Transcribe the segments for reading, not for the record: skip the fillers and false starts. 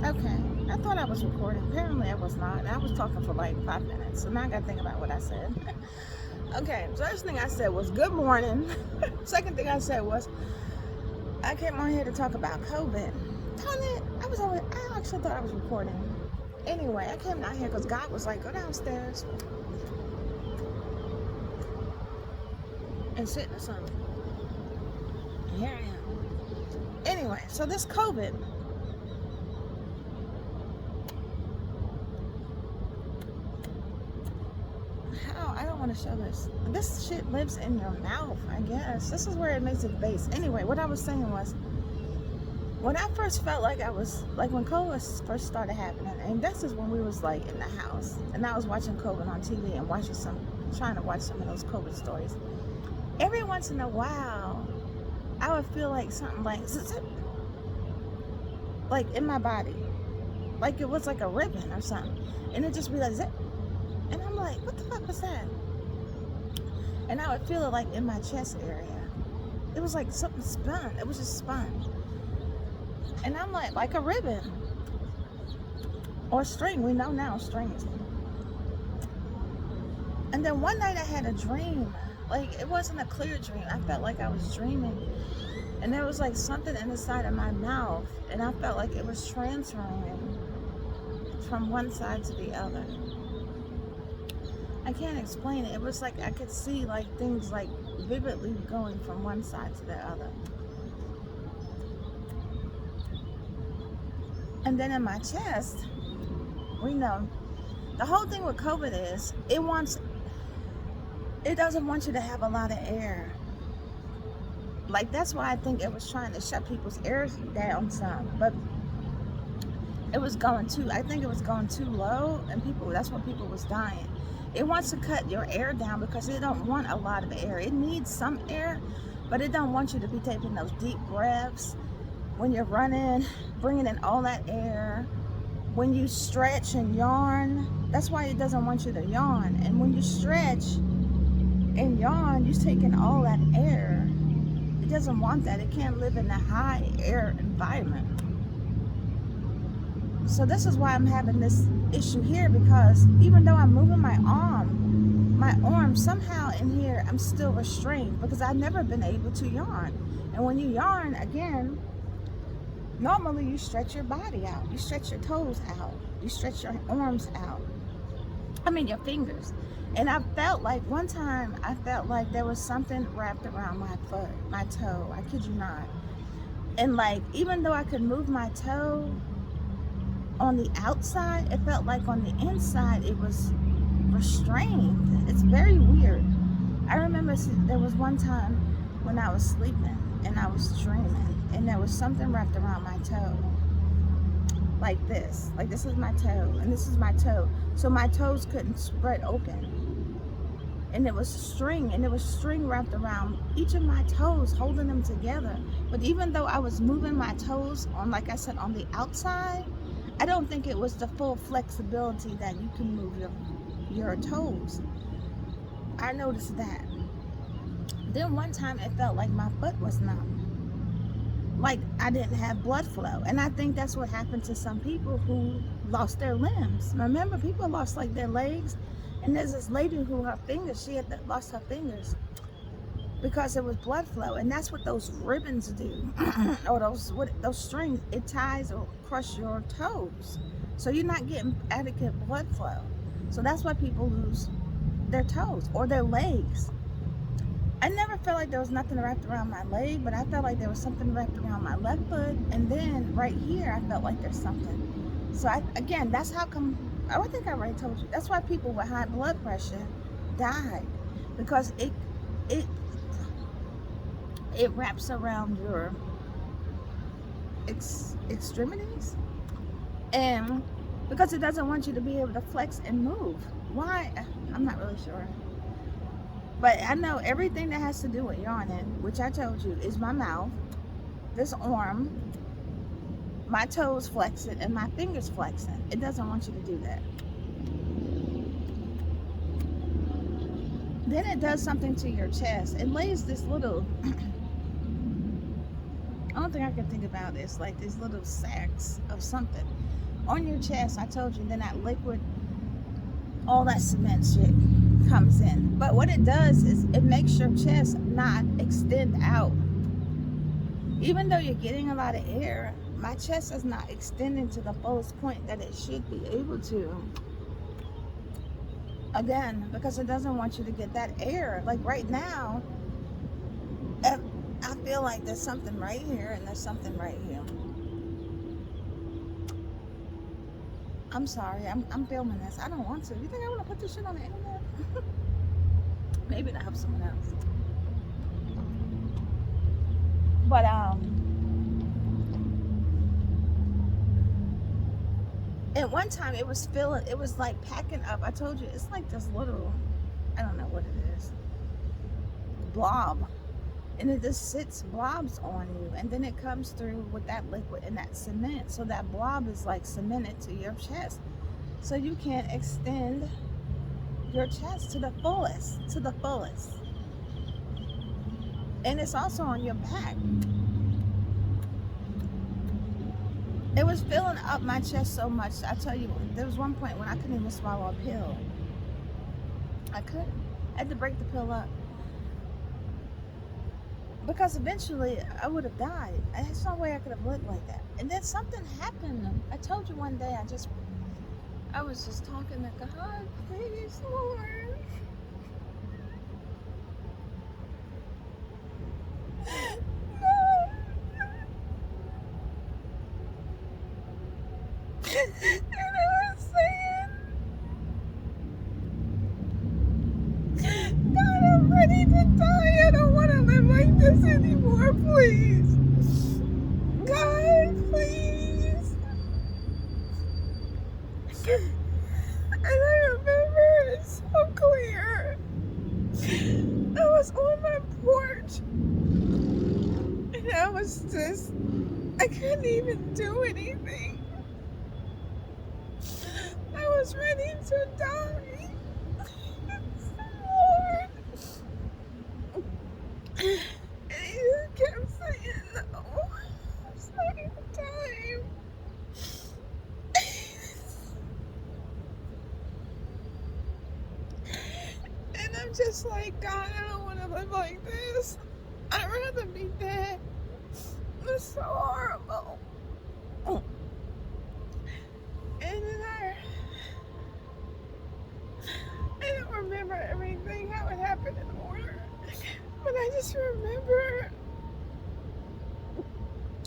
Okay, I thought I was recording. Apparently, I was not. I was talking for like 5 minutes, so now I got to think about what I said. Okay, first thing I said was good morning. Second thing I said was I came on here to talk about COVID. Darn it, I actually thought I was recording. Anyway, I came down here because God was like, go downstairs and sit in the sun. And here I am. Anyway, so this COVID, how I don't want to show this. This shit lives in your mouth, I guess. This is where it makes its base. Anyway, what I was saying was when I first felt like I was like when COVID first started happening, and this is when we was like in the house, and I was watching COVID on TV and trying to watch some of those COVID stories. Every once in a while, I would feel like something like zip, like in my body, like it was like a ribbon or something, and it just be like zip, and I'm like, what the fuck was that? And I would feel it like in my chest area. It was like something spun. It was just spun. And I'm like a ribbon or string. We know now strings. And then one night I had a dream. Like it wasn't a clear dream. I felt like I was dreaming. And there was like something in the side of my mouth. And I felt like it was transferring from one side to the other. I can't explain it. It was like I could see like things like vividly going from one side to the other. And then in my chest, we know the whole thing with COVID is it doesn't want you to have a lot of air. Like that's why I think it was trying to shut people's air down some, but I think it was going too low, and that's when people was dying. It wants to cut your air down because it don't want a lot of air. It needs some air, but it don't want you to be taking those deep breaths when you're running, bringing in all that air. When you stretch and yawn, that's why it doesn't want you to yawn. And when you stretch and yawn, you're taking all that air. It doesn't want that. It can't live in a high air environment. So this is why I'm having this issue here, because even though I'm moving my arm somehow in here, I'm still restrained because I've never been able to yawn. And when you yawn, again, normally you stretch your body out. You stretch your toes out. You stretch your arms out. I mean your fingers. And I felt like one time, there was something wrapped around my foot, my toe. I kid you not. And like, even though I could move my toe on the outside, it felt like on the inside it was restrained. It's very weird. I remember there was one time when I was sleeping and I was dreaming, and there was something wrapped around my toe. Like this is my toe, and this is my toe. So my toes couldn't spread open. And it was string wrapped around each of my toes, holding them together. But even though I was moving my toes on, like I said, on the outside, I don't think it was the full flexibility that you can move your toes. I noticed that. Then one time it felt like my foot was numb. Like I didn't have blood flow. And I think that's what happened to some people who lost their limbs. Remember, people lost like their legs. And there's this lady who she had lost her fingers because it was blood flow. And that's what those ribbons do. Or those strings, it ties or crush your toes. So you're not getting adequate blood flow. So that's why people lose their toes or their legs. I never felt like there was nothing wrapped around my leg, but I felt like there was something wrapped around my left foot. And then right here, I felt like there's something. So again, that's how come, I think I already told you, that's why people with high blood pressure died. Because it wraps around your extremities. And because it doesn't want you to be able to flex and move. Why? I'm not really sure. But I know everything that has to do with yawning, which I told you, is my mouth, this arm, my toes flexing, and my fingers flexing. It doesn't want you to do that. Then it does something to your chest. It lays this little, I don't think I can think about this, like these little sacks of something. on your chest. I told you, then that liquid, all that cement shit comes in. But what it does is it makes your chest not extend out. Even though you're getting a lot of air, my chest is not extending to the fullest point that it should be able to. Again, because it doesn't want you to get that air. Like right now, I feel like there's something right here and there's something right here. I'm sorry, I'm filming this. I don't want to. You think I want to put this shit on the internet? Maybe to help someone else. But at one time it was like packing up. I told you, it's like this little, I don't know what it is, blob. And it just sits blobs on you, and then it comes through with that liquid and that cement. So that blob is like cemented to your chest. So you can't extend your chest to the fullest, And it's also on your back. It was filling up my chest so much. I tell you, there was one point when I couldn't even swallow a pill. I couldn't. I had to break the pill up. Because eventually I would have died. There's no way I could have lived like that. And then something happened. I told you one day, I was just talking to God, please, Lord. No. And I was saying, God, I'm ready to die. I don't want to live like this anymore, please. God, please. And I remember it so clear. I was on my porch. And I couldn't even do anything. I was ready to die. Lord. And he kept saying, no, it's not your time. And I'm just like, God, I don't want to live like this. I'd rather be dead. It's so horrible. And then I don't remember everything, how it happened in order. But I just remember,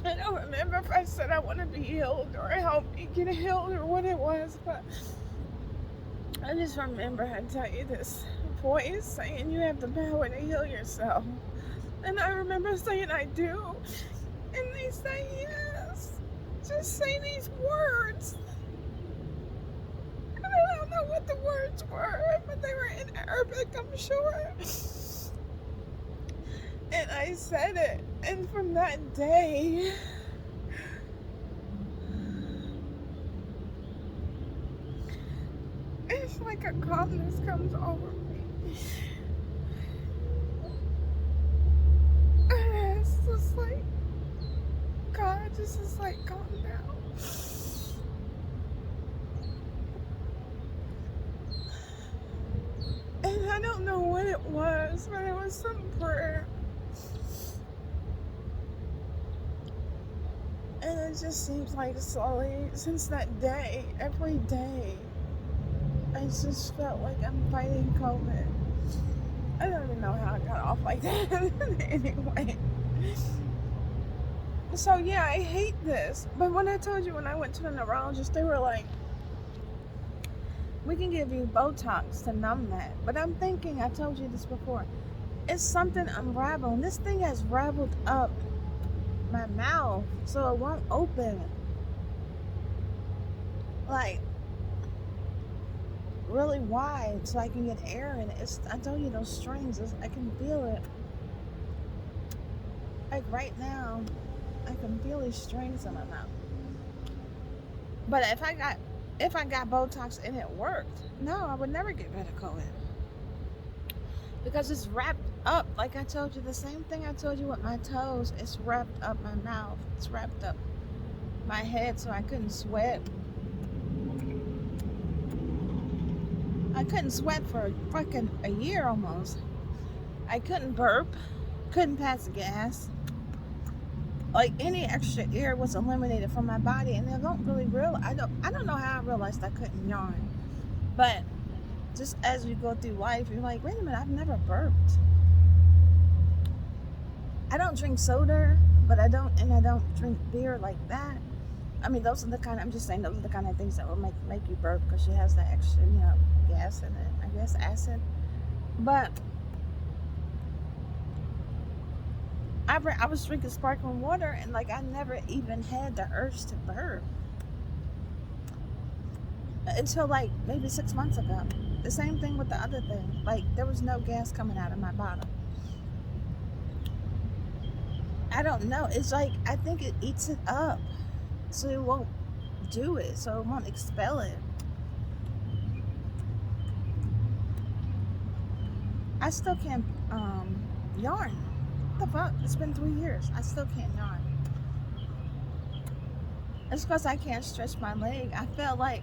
I don't remember if I said I want to be healed or help me get healed or what it was, but I just remember I tell you this voice saying you have the power to heal yourself. And I remember saying I do. And they say yes. Just say these words. And I don't know what the words were, but they were in Arabic, I'm sure. And I said it. And from that day, it's like a calmness comes over me. And it's just like, God, just is like, calm down. And I don't know what it was, but it was some prayer. And it just seems like slowly, since that day, every day, I just felt like I'm fighting COVID. I don't even know how I got off like that. Anyway. So yeah, I hate this. But when I told you when I went to the neurologist, they were like, we can give you Botox to numb that. But I'm thinking, I told you this before, it's something unraveling. This thing has raveled up my mouth so it won't open. Like, really wide so I can get air in it. I told you those strings, I can feel it. Like right now, I can feel these strings in my mouth. But if I got Botox and it worked, no, I would never get rid of COVID. Because it's wrapped up, like I told you, the same thing I told you with my toes. It's wrapped up my mouth. It's wrapped up my head so I couldn't sweat. I couldn't sweat for fucking a year almost. I couldn't burp, couldn't pass gas. Like any extra air was eliminated from my body, and I don't really real. I don't know how I realized I couldn't yawn, but just as you go through life, you're like, wait a minute, I've never burped. I don't drink soda, but I don't drink beer like that. I mean, those are the kind. I'm just saying, those are the kind of things that will make you burp because she has that extra, gas in it. I guess acid. But I was drinking sparkling water, and like I never even had the urge to burp until like maybe 6 months ago. The same thing with the other thing. Like there was no gas coming out of my bottle. I don't know. It's like I think it eats it up, so it won't do it. So it won't expel it. I still can't yarn. What the fuck? It's been 3 years. I still can't yarn. It's because I can't stretch my leg. I felt like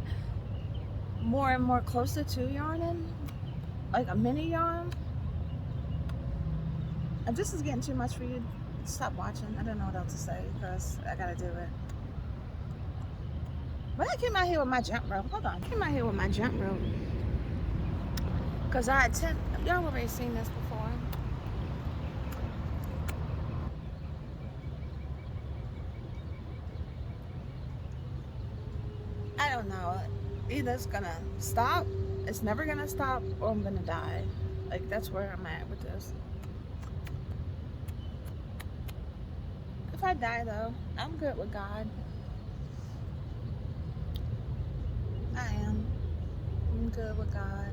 more and more closer to yarning, like a mini yarn. If this is getting too much for you, stop watching. I don't know what else to say because I gotta do it. But I came out here with my jump rope. Hold on. I came out here with my jump rope because y'all already seen this before. I don't know. Either it's gonna stop, it's never gonna stop, or I'm gonna die. Like that's where I'm at with this. If I die though, I'm good with God. I am. I'm good with God.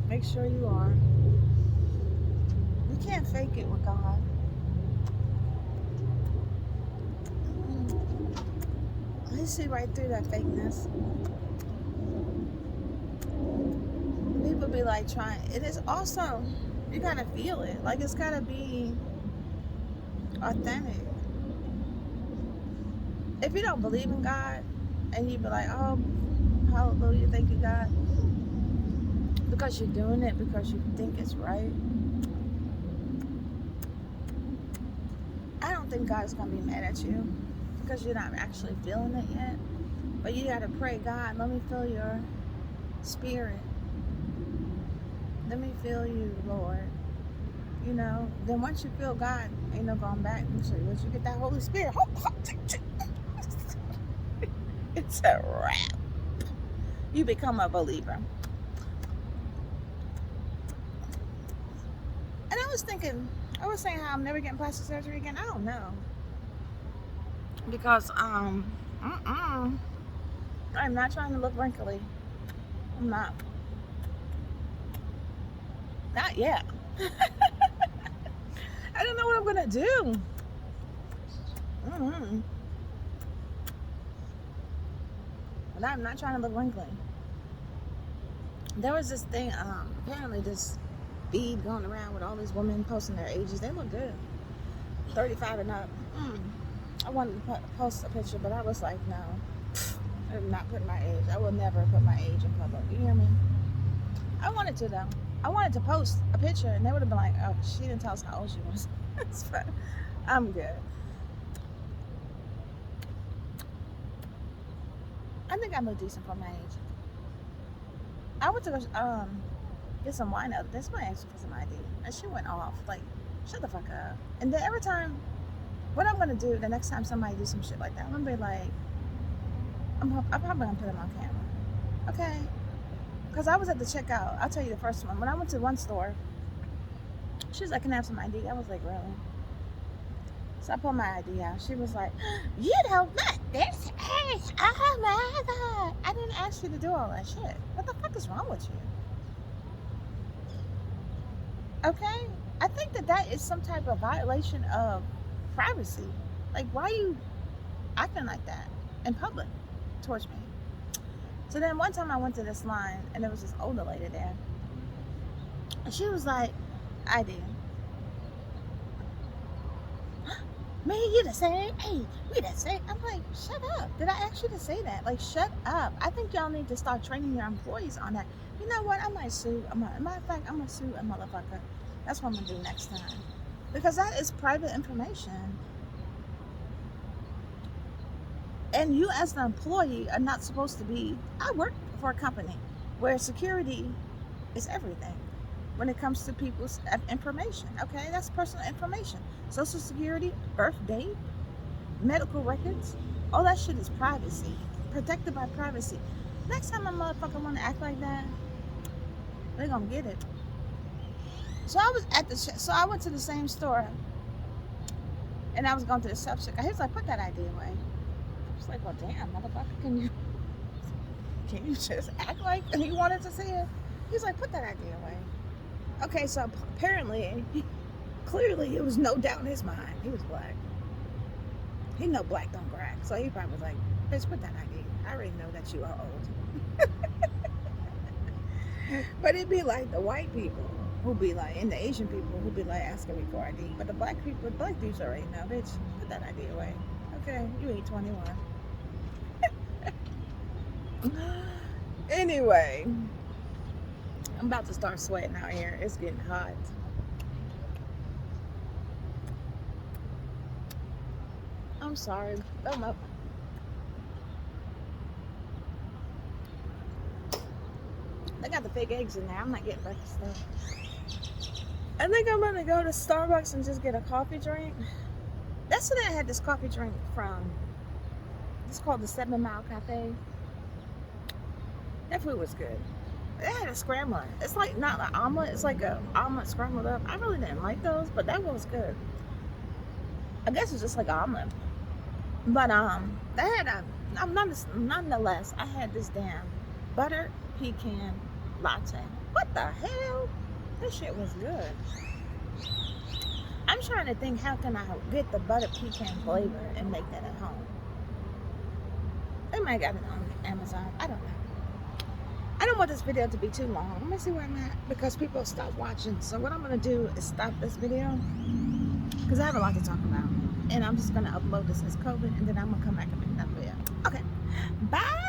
Make sure you are. You can't fake it with God. You see right through that fakeness. People be like trying. It is also, you gotta feel it. Like it's gotta be authentic. If you don't believe in God and you be like, oh, hallelujah, thank you, God, because you're doing it because you think it's right, I don't think God's gonna be mad at you because you're not actually feeling it yet. But you gotta pray, God, let me feel your spirit. Let me feel you, Lord. Then once you feel God, ain't no going back. So once you get that Holy Spirit, it's a wrap. You become a believer. And I was saying how I'm never getting plastic surgery again. I don't know. Because, I'm not trying to look wrinkly. I'm not. Not yet. I don't know what I'm gonna do. But I'm not trying to look wrinkly. There was this thing, apparently this feed going around with all these women posting their ages. They look good. 35 and up. I wanted to post a picture, but I was like, no. I'm not putting my age. I will never put my age in public. You hear me? I wanted to though. I wanted to post a picture and they would have been like, oh, she didn't tell us how old she was. It's fine. I'm good. I think I look decent for my age. I went to go get some wine out. That's my ex for some ID. And she went off. Like, shut the fuck up. And then every time, what I'm gonna do the next time somebody do some shit like that, I'm gonna be like, I'm probably gonna put them on camera. Okay? Because I was at the checkout. I'll tell you the first one. When I went to one store, she was like, can I have some ID? I was like, really? So I pulled my ID out. She was like, you don't want this age. Oh my God. I didn't ask you to do all that shit. What the fuck is wrong with you? Okay? I think that is some type of violation of privacy. Like, why are you acting like that in public towards me? So then one time I went to this line and there was this older lady there. And she was like, ID. Man, you the same. Hey, we the same. I'm like, shut up. Did I ask you to say that? Like, shut up. I think y'all need to start training your employees on that. You know what? I might sue. Matter of fact, I'm gonna sue a motherfucker. That's what I'm gonna do next time. Because that is private information. And you as the employee are not supposed to be. I work for a company where security is everything when it comes to people's information. Okay, that's personal information. Social security, birth date, medical records, all that shit is privacy, protected by privacy. Next time a motherfucker want to act like that, they're gonna get it. So I was at the so I went to the same store, and I was going to the self checkout. He was like, "Put that ID away." I was like, "Well, damn, motherfucker, can you just act like you wanted to see it?" He's like, "Put that ID away." Okay, so apparently, clearly, it was no doubt in his mind. He was black. He know black don't crack, so he probably was like, "Bitch, put that ID. I already know that you are old." But it'd be like the white people who be like, and the Asian people who be like asking me for ID. But the black dudes already know, bitch, put that ID away. Okay, you ain't 21. Anyway, I'm about to start sweating out here. It's getting hot. I'm sorry. I'm up. They got the fake eggs in there. I'm not getting breakfast though. I think I'm gonna go to Starbucks and just get a coffee drink. Yesterday I had this coffee drink from, it's called the 7 Mile Cafe. That food was good. They had a scrambler. It's like not an omelet. It's like a omelet scrambled up. I really didn't like those, but that one was good. I guess it's just like an omelet. But they had nonetheless, I had this damn butter pecan latte. What the hell? This shit was good. I'm trying to think, how can I get the butter pecan flavor and make that at home? They might got it on Amazon. I don't know. I don't want this video to be too long. Let me see where I'm at, because people stop watching. So what I'm going to do is stop this video, because I have a lot to talk about. And I'm just going to upload this as COVID, and then I'm going to come back and make another video. Okay. Bye.